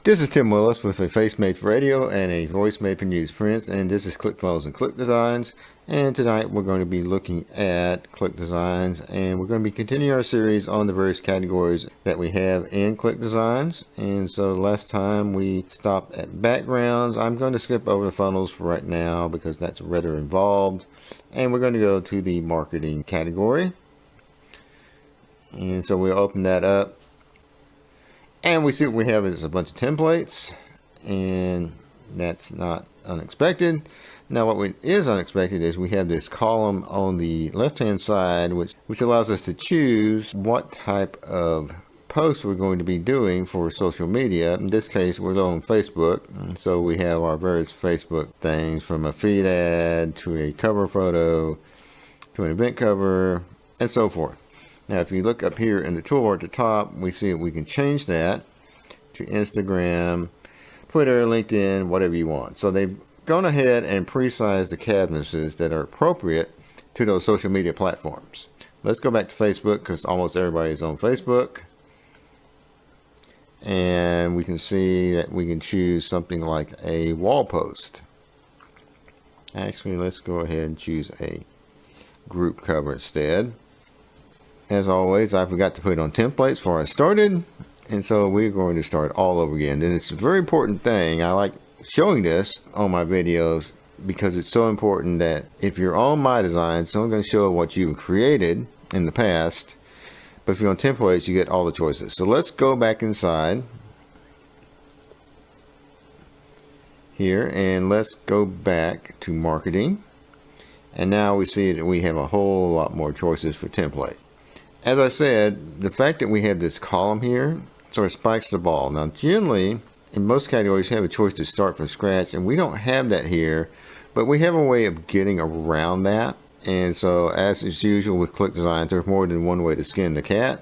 This is Tim Willis with a face made for radio and a voice made for newsprint, and this is ClickFunnels and ClickDesigns. And tonight we're going to be looking at ClickDesigns, and we're going to be continuing our series on the various categories that we have in ClickDesigns. And so last time we stopped at backgrounds. I'm going to skip over the funnels for right now because that's rather involved, and we're going to go to the marketing category. And so we'll open that up. And we see what we have is a bunch of templates, and that's not unexpected. Now what is unexpected is we have this column on the left hand side which allows us to choose what type of posts we're going to be doing for social media. In this case we're on Facebook, and so we have our various Facebook things, from a feed ad to a cover photo to an event cover and so forth. Now, if you look up here in the toolbar at the top, we see that we can change that to Instagram, Twitter, LinkedIn, whatever you want. So they've gone ahead and pre-sized the canvases that are appropriate to those social media platforms. Let's go back to Facebook because almost everybody is on Facebook. And we can see that we can choose something like a wall post. Actually, let's go ahead and choose a group cover instead. As always, I forgot to put it on templates before I started, and so we're going to start all over again. And it's a very important thing. I like showing this on my videos because it's so important that if you're on my design, it's only going to show what you've created in the past, but if you're on templates, you get all the choices. So let's go back inside here, and let's go back to marketing. And now we see that we have a whole lot more choices for template. As I said, the fact that we have this column here sort of spikes the ball. Now, generally, in most categories, you have a choice to start from scratch, and we don't have that here, but we have a way of getting around that. And so, as is usual with ClickDesigns, there's more than one way to skin the cat,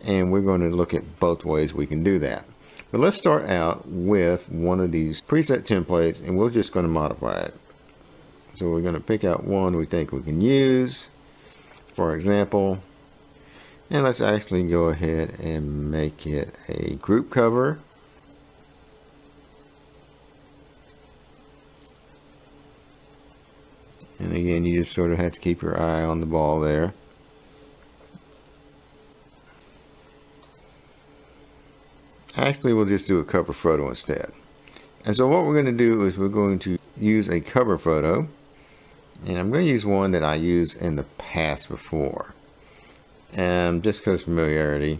and we're going to look at both ways we can do that. But let's start out with one of these preset templates, and we're just going to modify it. So we're going to pick out one we think we can use, for example. And let's actually go ahead and make it a group cover. And again, you just sort of have to keep your eye on the ball there. Actually, we'll just do a cover photo instead. And so what we're going to do is we're going to use a cover photo. And I'm going to use one that I used in the past before. And just because familiarity.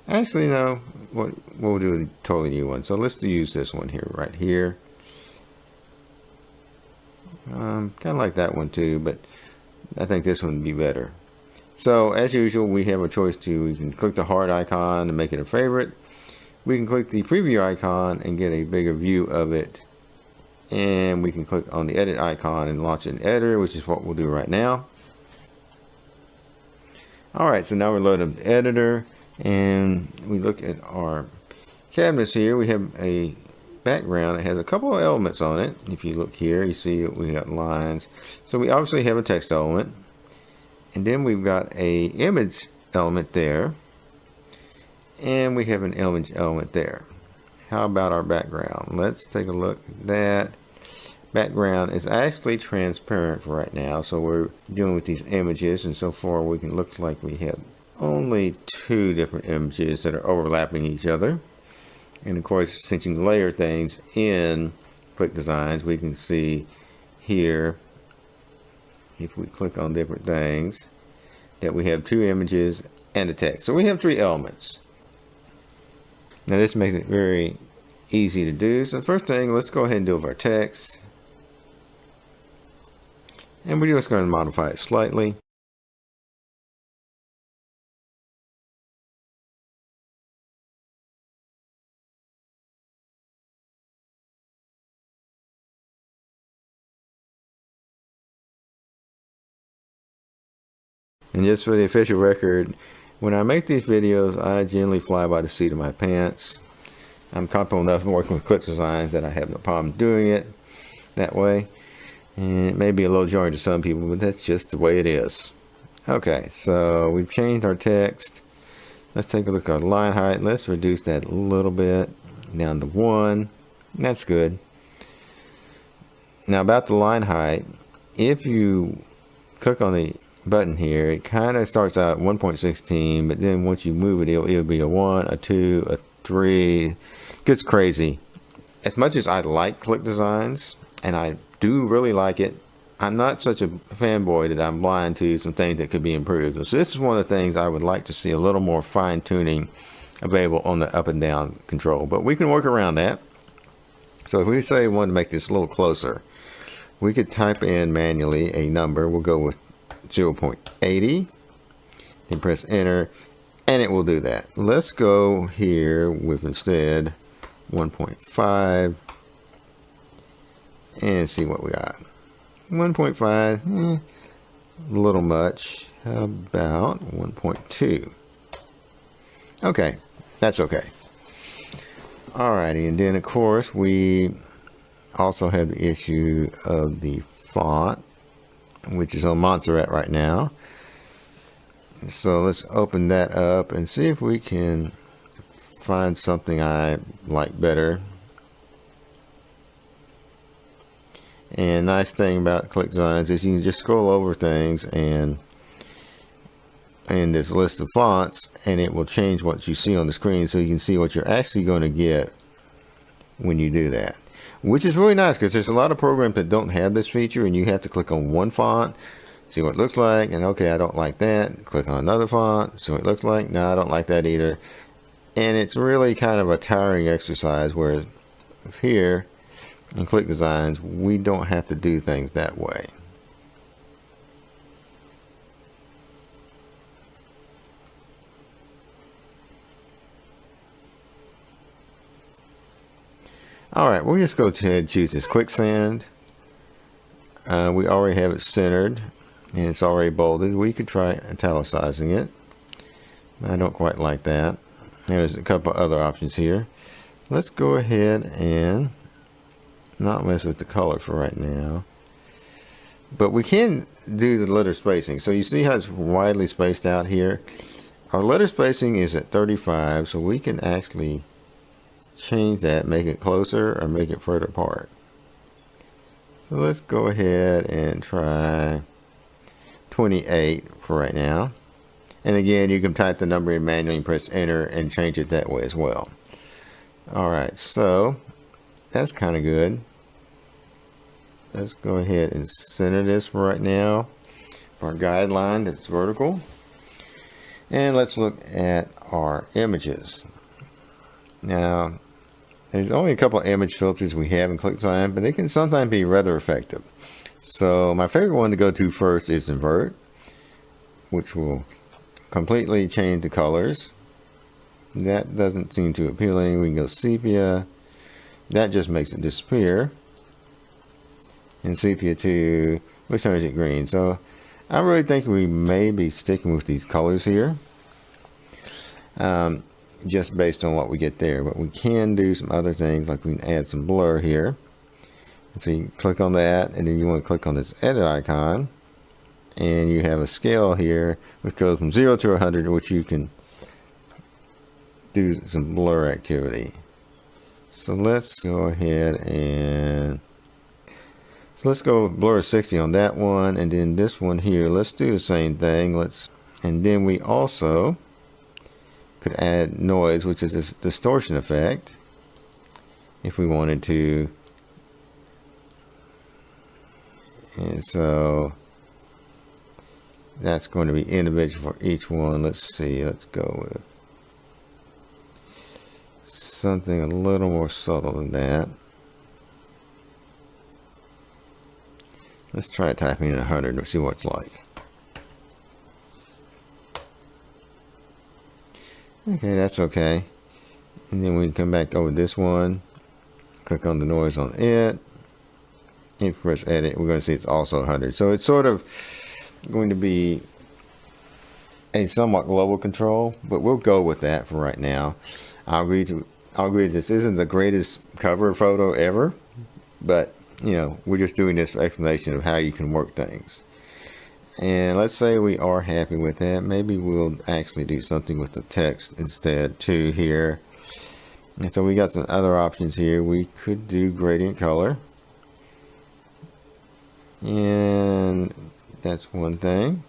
Actually, no, we'll do a totally new one. So let's use this one here, right here. Kind of like that one too, but I think this one would be better. So as usual, we have a choice we can click the heart icon and make it a favorite. We can click the preview icon and get a bigger view of it. And we can click on the edit icon and launch an editor, which is what we'll do right now. Alright, so now we're loading the editor, and we look at our canvas here. We have a background that has a couple of elements on it. If you look here, you see we got lines. So we obviously have a text element, and then we've got a image element there, and we have an image element there. How about our background? Let's take a look at that. Background is actually transparent for right now, so we're dealing with these images, and so far we can look like we have only two different images that are overlapping each other. And of course, since you can layer things in ClickDesigns, we can see here, if we click on different things, that we have two images and a text. So we have three elements. Now this makes it very easy to do. So the first thing, let's go ahead and do our text. And we're just going to modify it slightly. And just for the official record, when I make these videos, I generally fly by the seat of my pants. I'm comfortable enough working with ClickDesigns that I have no problem doing it that way. And it may be a little jarring to some people, but that's just the way it is. Okay, so we've changed our text. Let's take a look at our line height. Let's reduce that a little bit. down to 1. That's good. Now about the line height, if you click on the button here, it kind of starts out 1.16, but then once you move it, it'll be a 1, a 2, a 3. It gets crazy. As much as I like ClickDesigns, and I do really like it, I'm not such a fanboy that I'm blind to some things that could be improved. So this is one of the things I would like to see a little more fine tuning available on the up and down control, but we can work around that. So if we say we want to make this a little closer, we could type in manually a number. We'll go with 0.80 and press enter, and it will do that. Let's go here with instead 1.5 and see what we got. 1.5, a little much. How about 1.2? Okay, that's okay. Alrighty, and then of course we also have the issue of the font, which is on Montserrat right now. So let's open that up and see if we can find something I like better. And nice thing about ClickDesigns is you can just scroll over things and this list of fonts, and it will change what you see on the screen, so you can see what you're actually going to get when you do that, which is really nice because there's a lot of programs that don't have this feature, and you have to click on one font, see what it looks like, and okay, I don't like that. Click on another font, see what it looks like. No, I don't like that either. And it's really kind of a tiring exercise, whereas here in ClickDesigns, we don't have to do things that way. Alright, we'll just go ahead and choose this quicksand. We already have it centered and it's already bolded. We could try italicizing it. I don't quite like that. There's a couple other options here. Let's go ahead and not mess with the color for right now. But we can do the letter spacing. So you see how it's widely spaced out here? Our letter spacing is at 35, so we can actually change that, make it closer or make it further apart. So let's go ahead and try 28 for right now. And again, you can type the number in manually and press enter and change it that way as well. Alright, so that's kind of good. Let's go ahead and center this for right now for our guideline that's vertical. And let's look at our images. Now, there's only a couple of image filters we have in ClickDesigns, but they can sometimes be rather effective. So my favorite one to go to first is invert, which will completely change the colors. That doesn't seem too appealing. We can go sepia. That just makes it disappear. And sepia 2, which turns it green. So I really think we may be sticking with these colors here. Just based on what we get there, but we can do some other things, like we can add some blur here. So you click on that, and then you want to click on this edit icon, and you have a scale here which goes from 0 to 100, which you can do some blur activity. So let's go ahead and let's go with blur 60 on that one, and then this one here, let's do the same thing. And then we also could add noise, which is this distortion effect, if we wanted to. And so that's going to be individual for each one. Let's see, let's go with something a little more subtle than that. Let's try typing in 100 and see what it's like. Okay, that's okay. And then we can come back over this one, click on the noise on it, and press edit. We're going to see it's also 100. So it's sort of going to be a somewhat global control, but we'll go with that for right now. I'll agree this isn't the greatest cover photo ever, but you know, we're just doing this for explanation of how you can work things. And let's say we are happy with that. Maybe we'll actually do something with the text instead too here. And so we got some other options here. We could do gradient color, and that's one thing.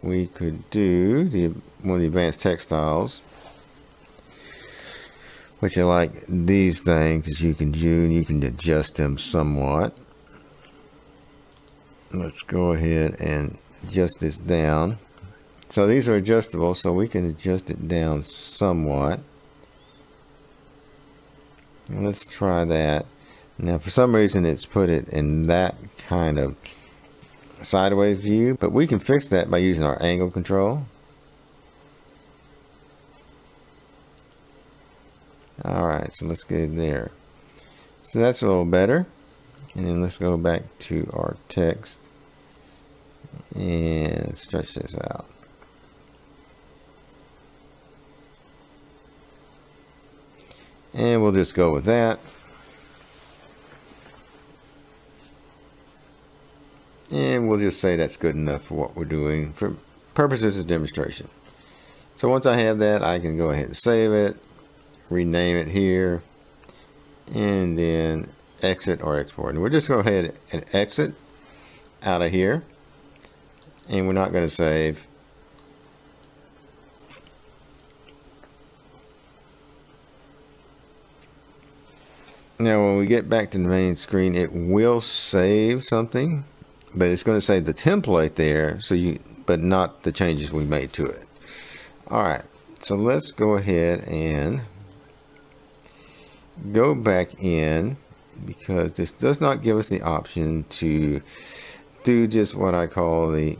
We could do one of the advanced text styles, which are like these things that you can do, and you can adjust them somewhat. Let's go ahead and adjust this down. So these are adjustable, so we can adjust it down somewhat. And let's try that. Now, for some reason, it's put it in that kind of sideways view, but we can fix that by using our angle control. Alright, so let's get it there. So that's a little better. And then let's go back to our text and stretch this out. And we'll just go with that. And we'll just say that's good enough for what we're doing for purposes of demonstration. So once I have that, I can go ahead and save it, rename it here, and then exit or export. And we're just going to go ahead and exit out of here. And we're not going to save. Now when we get back to the main screen, it will save something, but it's going to save the template there, but not the changes we made to it. Alright, so let's go ahead and go back in, because this does not give us the option to do just what I call the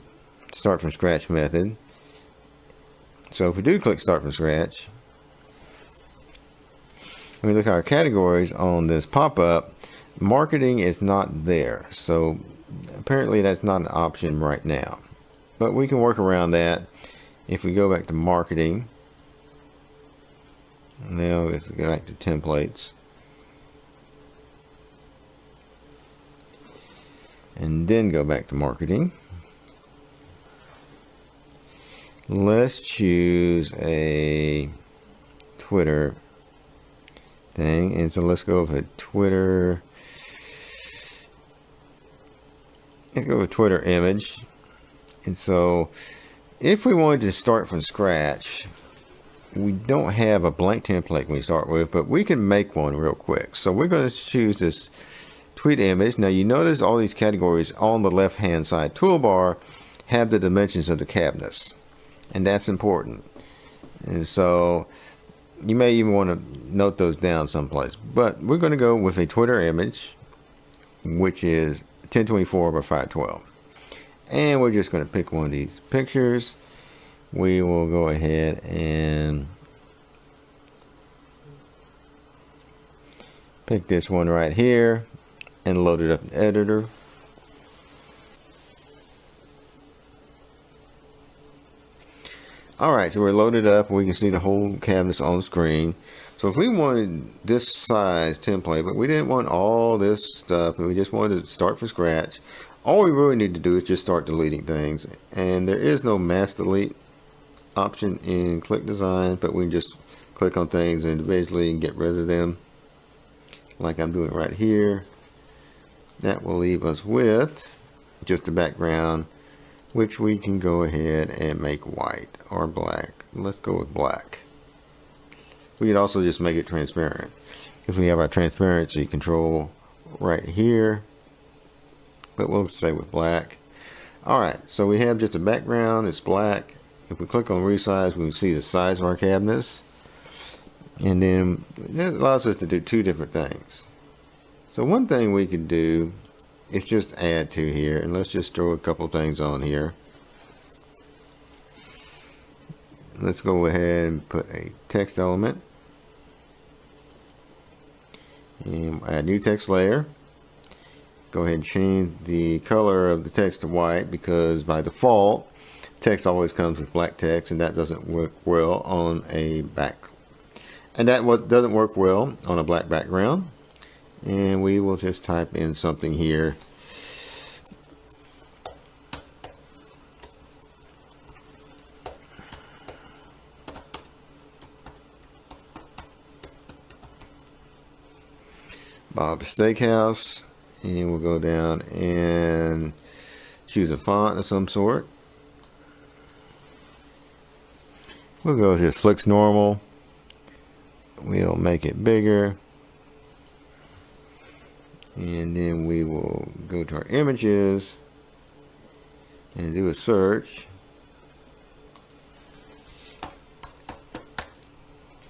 start from scratch method. So if we do click start from scratch, when we look at our categories on this pop-up, marketing is not there. So apparently that's not an option right now. But we can work around that. If we go back to marketing, now let's go back to templates. And then go back to marketing. Let's choose a Twitter thing, and so let's go with Twitter. Let's go with Twitter image. And so if we wanted to start from scratch, we don't have a blank template we start with, but we can make one real quick. So we're going to choose this tweet image. Now you notice all these categories on the left hand side toolbar have the dimensions of the cabinets, and that's important. And so you may even want to note those down someplace, but we're going to go with a Twitter image, which is 1024 by 512. And we're just going to pick one of these pictures. We will go ahead and pick this one right here and load it up in the editor. Alright, so we're loaded up. We can see the whole cabinets on the screen. So if we wanted this size template, but we didn't want all this stuff, and we just wanted to start from scratch, all we really need to do is just start deleting things. And there is no mass delete option in ClickDesigns, but we can just click on things individually and get rid of them, like I'm doing right here. That will leave us with just a background, which we can go ahead and make white or black. Let's go with black. We can also just make it transparent, because we have our transparency control right here, but we'll stay with black. Alright, so we have just a background, it's black. If we click on resize, we can see the size of our cabinets, and then that allows us to do two different things. So one thing we could do is just add to here, and let's just throw a couple things on here. Let's go ahead and put a text element and add new text layer. Go ahead and change the color of the text to white, because by default text always comes with black text, and that doesn't work well on a doesn't work well on a black background. And we will just type in something here. Bob's Steakhouse, and we'll go down and choose a font of some sort. We'll go with just Flicks Normal. We'll make it bigger. And then we will go to our images and do a search.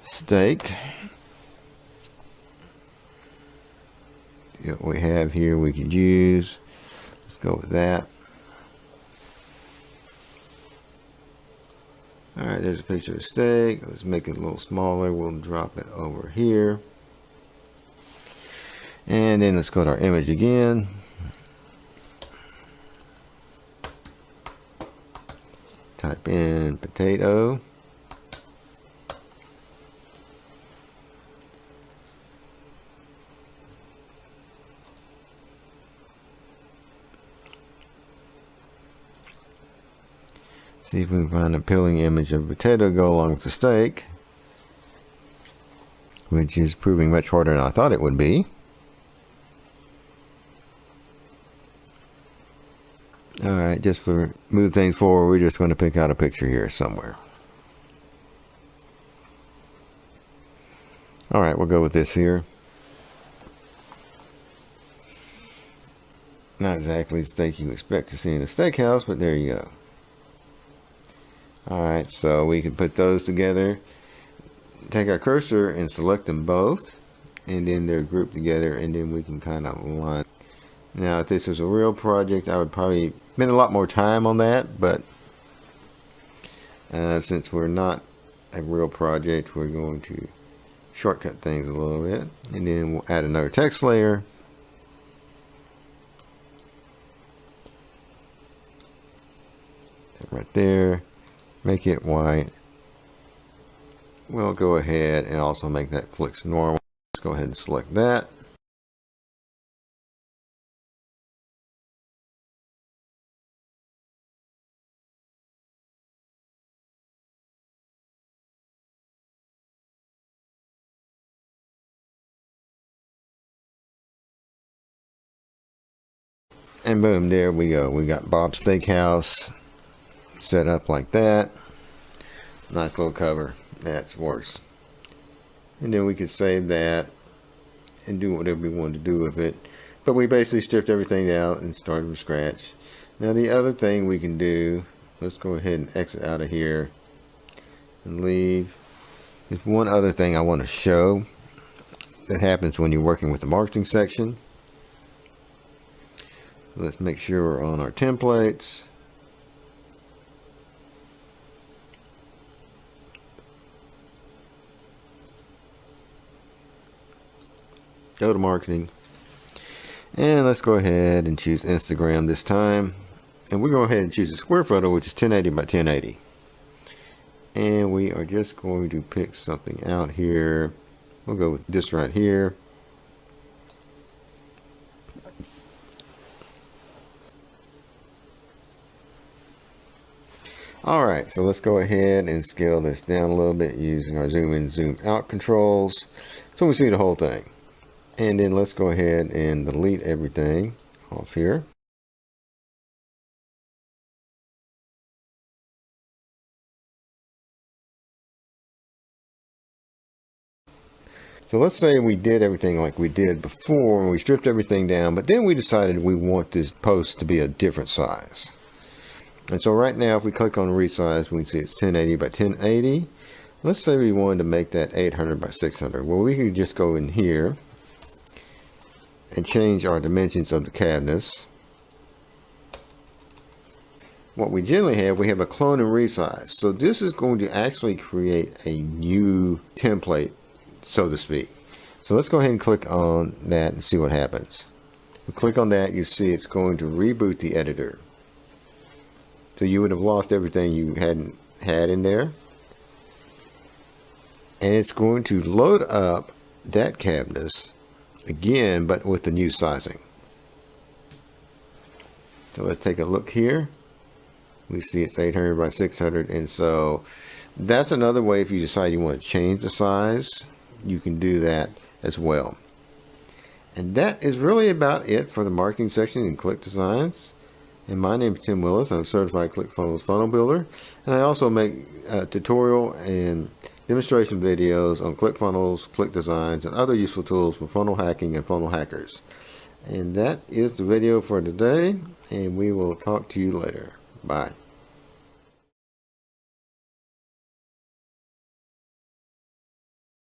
Steak. What we have here we could use. Let's go with that. Alright, there's a picture of the steak. Let's make it a little smaller. We'll drop it over here. And then let's go to our image again. Type in potato. See if we can find an appealing image of potato to go along with the steak, which is proving much harder than I thought it would be. Alright, just for move things forward, we're just going to pick out a picture here somewhere. Alright, we'll go with this here. Not exactly the steak you expect to see in a steakhouse, but there you go. Alright, so we can put those together. Take our cursor and select them both, and then they're grouped together, and then we can kind of align. Now, if this is a real project, I would probably spend a lot more time on that, but since we're not a real project, we're going to shortcut things a little bit, and then we'll add another text layer. Right there, make it white. We'll go ahead and also make that Flicks Normal. Let's go ahead and select that. And boom, there we go. We got Bob's Steakhouse set up like that. Nice little cover. That's worse. And then we could save that and do whatever we want to do with it. But we basically stripped everything out and started from scratch. Now the other thing we can do, let's go ahead and exit out of here and leave. There's one other thing I want to show that happens when you're working with the marketing section. Let's make sure we're on our templates. Go to marketing. And let's go ahead and choose Instagram this time. And we're going to go ahead and choose a square photo, which is 1080 by 1080. And we are just going to pick something out here. We'll go with this right here. Alright, so let's go ahead and scale this down a little bit using our zoom in, zoom out controls so we see the whole thing. And then let's go ahead and delete everything off here. So let's say we did everything like we did before and we stripped everything down, but then we decided we want this post to be a different size. And so right now, if we click on resize, we can see it's 1080 by 1080. Let's say we wanted to make that 800 by 600. Well, we can just go in here and change our dimensions of the cabinets. What we generally have, we have a clone and resize. So this is going to actually create a new template, so to speak. So let's go ahead and click on that and see what happens. We click on that, you see it's going to reboot the editor. So you would have lost everything you hadn't had in there. And it's going to load up that cabinet again, but with the new sizing. So let's take a look here. We see it's 800 by 600. And so that's another way if you decide you want to change the size, you can do that as well. And that is really about it for the marketing section in ClickDesigns. And my name is Tim Willis. I'm a certified ClickFunnels funnel builder, and I also make tutorial and demonstration videos on ClickFunnels, ClickDesigns, and other useful tools for funnel hacking and funnel hackers. And that is the video for today, and we will talk to you later. Bye.